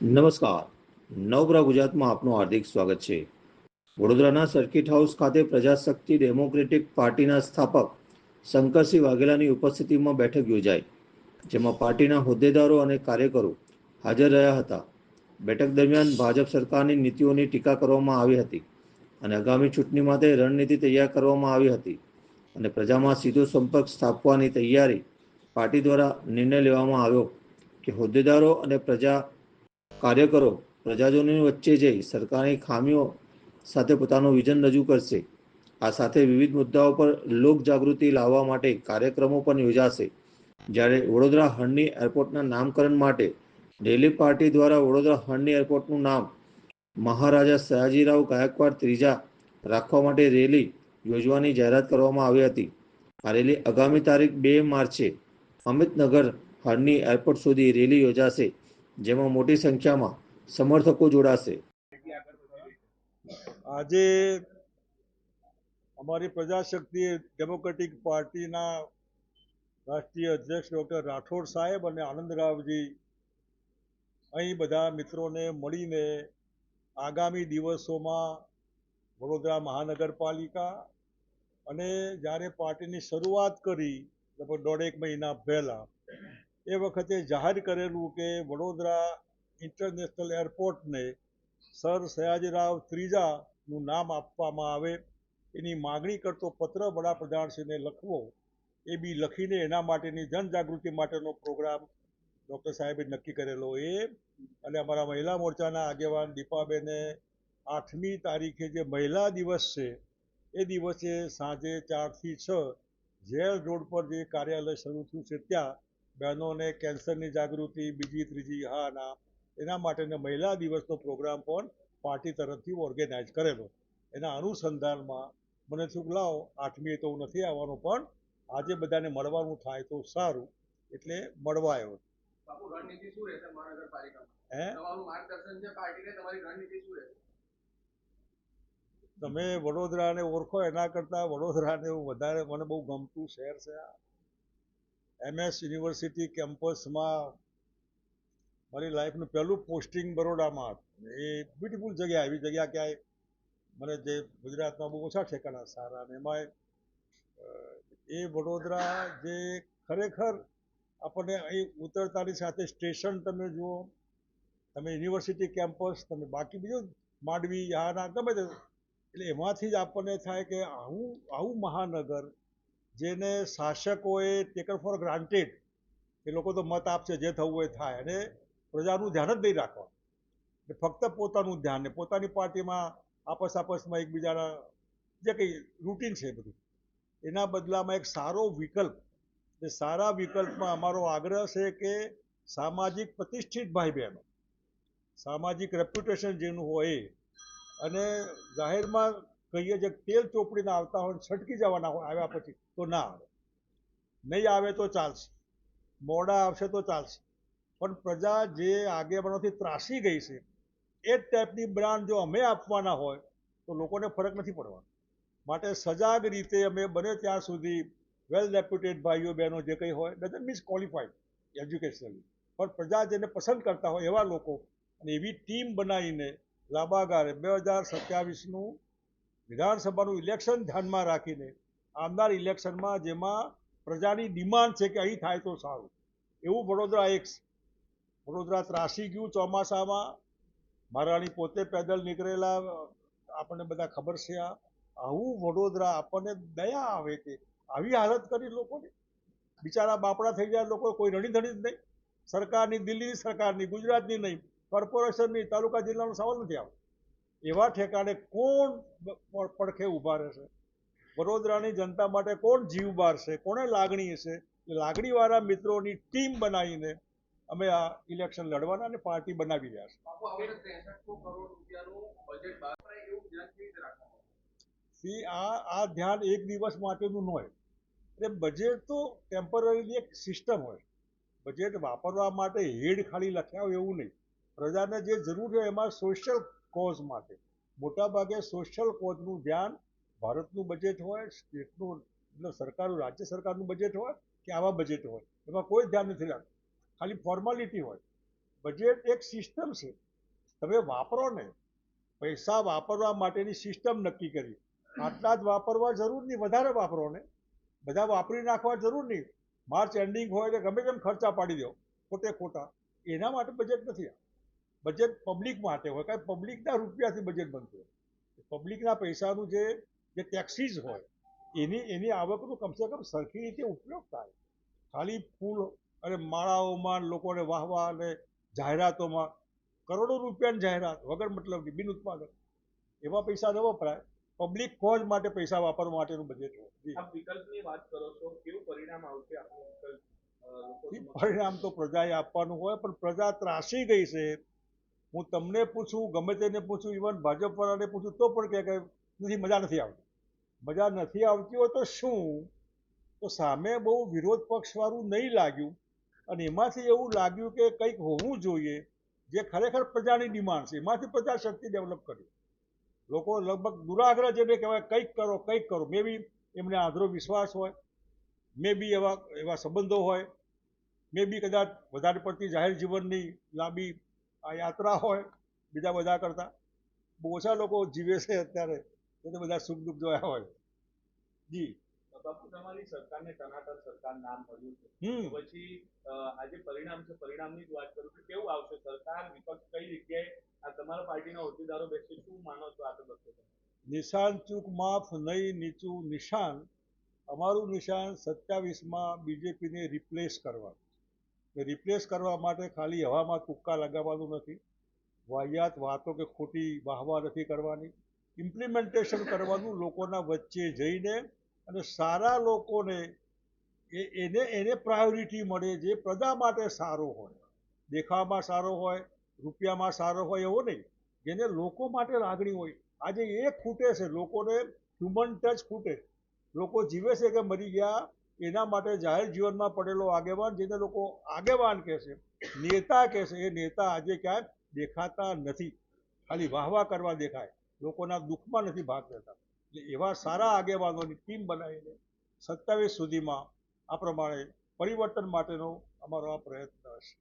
નમસ્કાર. નવગ્રહ ગુજરાતમાં આપનું હાર્દિક સ્વાગત છે. વડોદરાના સર્કિટ હાઉસ ખાતે પ્રજાશક્તિ ડેમોક્રેટિક પાર્ટીના સ્થાપક શંકરસિંહ વાઘેલાની ઉપસ્થિતિમાં બેઠક યોજાઈ, જેમાં પાર્ટીના હોદ્દેદારો અને કાર્યકરો હાજર રહ્યા હતા. બેઠક દરમિયાન ભાજપ સરકારની નીતિઓની ટીકા કરવામાં આવી હતી અને આગામી ચૂંટણી માટે રણનીતિ તૈયાર કરવામાં આવી હતી અને પ્રજામાં સીધો સંપર્ક સ્થાપવાની તૈયારી પાર્ટી દ્વારા નિર્ણય લેવામાં આવ્યો કે હોદ્દેદારો અને કાર્યકરો પ્રજાજનોની વચ્ચે જઈ સરકારની ખામીઓ સાથે પોતાનું વિઝન રજૂ કરશે. આ સાથે વિવિધ મુદ્દાઓ પર લોક જાગૃતિ લાવવા માટે કાર્યક્રમો પણ યોજાશે. જ્યારે વડોદરા હરણી એરપોર્ટના નામકરણ માટે રેલી પાર્ટી દ્વારા વડોદરા હરણી એરપોર્ટનું નામ મહારાજા સયાજીરાવ ગાયકવાડ ત્રીજા રાખવા માટે રેલી યોજવાની જાહેરાત કરવામાં આવી હતી. આ રેલી આગામી તારીખ 2 માર્ચે અમિતનગર હરણી એરપોર્ટ સુધી રેલી યોજાશે, જેમાં મોટી સંખ્યામાં સમર્થકો જોડાશે. આજે અમારી પ્રજાશક્તિ ડેમોક્રેટિક પાર્ટીના રાષ્ટ્રીય અધ્યક્ષ ડૉક્ટર રાઠોડ સાહેબ અને આનંદરાવજી અહીં બધા મિત્રોને મળીને આગામી દિવસોમાં વડોદરા મહાનગરપાલિકા અને જ્યારે પાર્ટીની શરૂઆત કરી લગભગ 1.5 મહિના પહેલાં એ વખતે જાહેર કરેલું કે વડોદરા ઇન્ટરનેશનલ એરપોર્ટને સર સયાજીરાવ ત્રીજાનું નામ આપવામાં આવે એની માગણી કરતો પત્ર વડાપ્રધાનશ્રીને લખવો, એ બી લખીને એના માટેની જનજાગૃતિ માટેનો પ્રોગ્રામ ડૉક્ટર સાહેબે નક્કી કરેલો એ અને અમારા મહિલા મોરચાના આગેવાન દીપાબેને 8મી તારીખે જે મહિલા દિવસ છે એ દિવસે સાંજે 4 થી 6 જેલ રોડ પર જે કાર્યાલય શરૂ થયું છે ત્યાં બહેનોને કેન્સરની જાગૃતિ બીજી ત્રીજી હાના એના માટેનો મહિલા દિવસનો પ્રોગ્રામ પણ પાર્ટી તરફથી ઓર્ગેનાઇઝ કરેલો. એના અનુસંધાનમાં મને થયું લાવો 8મીએ તો હું નથી આવવાનો, પણ આજે બધાને મળવાનું થાય તો સારું એટલે મળવા આવ્યો. તમે વડોદરાને ઓળખો એના કરતાં વડોદરાને વધારે મને બહુ ગમતું શહેર છે. MS યુનિવર્સિટી કેમ્પસમાં મારી લાઈફનું પહેલું પોસ્ટિંગ બરોડામાં હતું. એ બ્યુટીફુલ જગ્યા, એવી જગ્યા ક્યાંય મને જે ગુજરાતમાં બહુ ઓછા ઠેકાણા સારા, અને એમાં એ વડોદરા જે ખરેખર આપણને અહીં ઉતરતાની સાથે સ્ટેશન તમે જુઓ, તમે યુનિવર્સિટી કેમ્પસ, તમે બાકી બીજું માંડવી યાના ગમે તે, એટલે એમાંથી જ આપણને થાય કે આવું મહાનગર જેને શાસકોએ ટેકન ફોર ગ્રાન્ટેડ, એ લોકો તો મત આપશે જે થવું એ થાય, અને પ્રજાનું ધ્યાન જ નહીં રાખવાનું, ફક્ત પોતાનું ધ્યાન ને પોતાની પાર્ટીમાં આપસમાં એકબીજાના જે કંઈ રૂટીન છે બધું, એના બદલામાં એક સારો વિકલ્પ, એ સારા વિકલ્પમાં અમારો આગ્રહ છે કે સામાજિક પ્રતિષ્ઠિત ભાઈ બહેનો, સામાજિક રેપ્યુટેશન જેનું હોય એ, અને જાહેરમાં કહીએ જે તેલ ચોપડીને આવતા હોય છટકી જવાના હોય આવ્યા પછી તો ના આવે, નહીં આવે તો ચાલશે, મોડા આવશે તો ચાલશે, પણ પ્રજા જે આગેવાનોથી ત્રાસી ગઈ છે એ જ ટાઈપની બ્રાન્ડ જો અમે આપવાના હોય તો લોકોને ફરક નથી પડવાનો. માટે સજાગ રીતે અમે બને ત્યાં સુધી વેલ રેપ્યુટેડ ભાઈઓ બહેનો જે કંઈ હોય, ડઝન્ટ મીન્સ ક્વોલિફાઈડ એજ્યુકેશનલી, પણ પ્રજા જેને પસંદ કરતા હોય એવા લોકો અને એવી ટીમ બનાવીને લાંબા ગાળે 2027નું વિધાનસભાનું ઇલેક્શન ધ્યાનમાં રાખીને આવનાર ઇલેક્શનમાં જેમાં પ્રજાની ડિમાન્ડ છે કે અહીં થાય તો સારું એવું વડોદરા એક, વડોદરા ત્રાસી ગયું ચોમાસામાં, મહારાણી પોતે પેદલ નીકળેલા, આપણને બધા ખબર છે. આવું વડોદરા આપણને દયા આવે કે આવી હાલત કરી લોકોની, બિચારા બાપડા થઈ જાય લોકો, કોઈ રણીધણી જ નહીં, સરકારની, દિલ્હીની સરકારની, ગુજરાતની નહીં, કોર્પોરેશનની, તાલુકા જિલ્લાનો સવાલ નથી આવતો, એવા ઠેકાણે કોણ પડખે ઊભા રહેશે? વડોદરાની જનતા માટે કોણ જીવ બારશે? કોને લાગણી હશે? લાગણીવાળા મિત્રોની ટીમ બનાવીને અમે આ ઇલેક્શન લડવાના અને પાર્ટી બનાવી રહ્યા છે. આ ધ્યાન એક દિવસ માટેનું ન હોય, એટલે બજેટ તો ટેમ્પરરીલી એક સિસ્ટમ હોય, બજેટ વાપરવા માટે હેડ ખાલી લખ્યા હોય એવું નહીં, પ્રજાને જે જરૂર છે એમાં સોશિયલ કોઝ માટે મોટાભાગે સોશિયલ કોઝનું ધ્યાન ભારતનું બજેટ હોય, સ્ટેટનું એટલે સરકારનું રાજ્ય સરકારનું બજેટ હોય કે આવા બજેટ હોય, એમાં કોઈ ધ્યાન નથી રાખતું, ખાલી ફોર્માલિટી હોય. બજેટ એક સિસ્ટમ છે, તમે વાપરો ને, પૈસા વાપરવા માટેની સિસ્ટમ નક્કી કરી. આટલા જ વાપરવા જરૂર નહીં, વધારે વાપરો ને, બધા વાપરી નાખવા જરૂર નહીં. માર્ચ એન્ડિંગ હોય તો ગમે તેમ ખર્ચા પાડી દો ખોટે ખોટા, એના માટે બજેટ નથી. બજેટ પબ્લિક માટે હોય, કારણ પબ્લિકના રૂપિયાથી બજેટ બનતું હોય. પબ્લિકના પૈસાનું જે ટેક્સીસ હોય એની આવકનું કમસે કમ સરખી રીતે ઉપયોગ થાય. ખાલી ફૂલ અને માળાઓમાં લોકોને વાહવા અને જાહેરાતોમાં કરોડો રૂપિયાની જાહેરાત વગર મતલબની બિન ઉત્પાદક, એવા પૈસા ન વપરાય. પબ્લિક કોઝ માટે પૈસા વાપરવા માટેનું બજેટ હોય. આપ વિકલ્પની વાત કરો છો, કેવું પરિણામ આવશે આપણું વિકલ્પ લોકો સમક્ષ? પરિણામ તો પ્રજાએ આપવાનું હોય, પણ પ્રજા ત્રાસી ગઈ છે. હું તમને પૂછું, ગમે તેને પૂછું, ઇવન ભાજપ વાળાને પૂછું તો પણ કહે કે મજા નથી આવતી. મજા નથી આવતી હોય તો શું? તો સામે બહુ વિરોધ પક્ષવાળું નહીં લાગ્યું, અને એમાંથી એવું લાગ્યું કે કંઈક હોવું જોઈએ જે ખરેખર પ્રજાની ડિમાન્ડ છે, એમાંથી પ્રજાશક્તિ ડેવલપ કરી. લોકો લગભગ દુરાગ્રહ જેને કહેવાય, કંઈક કરો કંઈક કરો. મે બી એમને આંધળો વિશ્વાસ હોય, મે બી એવા સંબંધો હોય, મે બી કદાચ વધારે પડતી જાહેર જીવનની લાંબી આ યાત્રા હોય બીજા બધા કરતાં. બહુ ઓછા લોકો જીવે છે અત્યારે, એટલે બધા સુખ દુઃખ જોયા હોય. જી બાપુ, તમારી સરકારને ટનાટન સરકાર નામ મળ્યું છે, તો પછી આજે પરિણામ છે, પરિણામની જ વાત કરું કે કેવું આવશે સરકાર, વિપક્ષ કઈ જગ્યાએ આ તમારા પાર્ટીના હોદ્દેદારો બેસશે, શું માનો છો આગળ વધશે? નિશાન ચૂક માફ નહીં, નીચું નિશાન. અમારું નિશાન 27માં બીજેપીને રિપ્લેસ કરવાનું. રિપ્લેસ કરવા માટે ખાલી હવામાં તુક્કા લગાવવાનું નથી, વાહિયાત વાતો કે ખોટી વાહવા નથી કરવાની, ઇમ્પ્લિમેન્ટેશન કરવાનું લોકોના વચ્ચે જઈને, અને સારા લોકોને એને પ્રાયોરિટી મળે જે પ્રજા માટે સારો હોય. દેખાવમાં સારો હોય, રૂપિયામાં સારો હોય એવો નહીં, જેને લોકો માટે લાગણી હોય. આજે એ ખૂટે છે, લોકોને હ્યુમન ટચ ખૂટે. લોકો જીવે છે કે મરી ગયા, એના માટે જાહેર જીવનમાં પડેલો આગેવાન, જેને લોકો આગેવાન કહે છે, નેતા કહે છે, એ નેતા આજે ક્યાંય દેખાતા નથી. ખાલી વાહવા કરવા દેખાય, લોકોના દુઃખમાં નથી ભાગ લેતા. એટલે એવા સારા આગેવાનોની ટીમ બનાવીને 27 સુધીમાં આ પ્રમાણે પરિવર્તન માટેનો અમારો આ પ્રયત્ન હશે.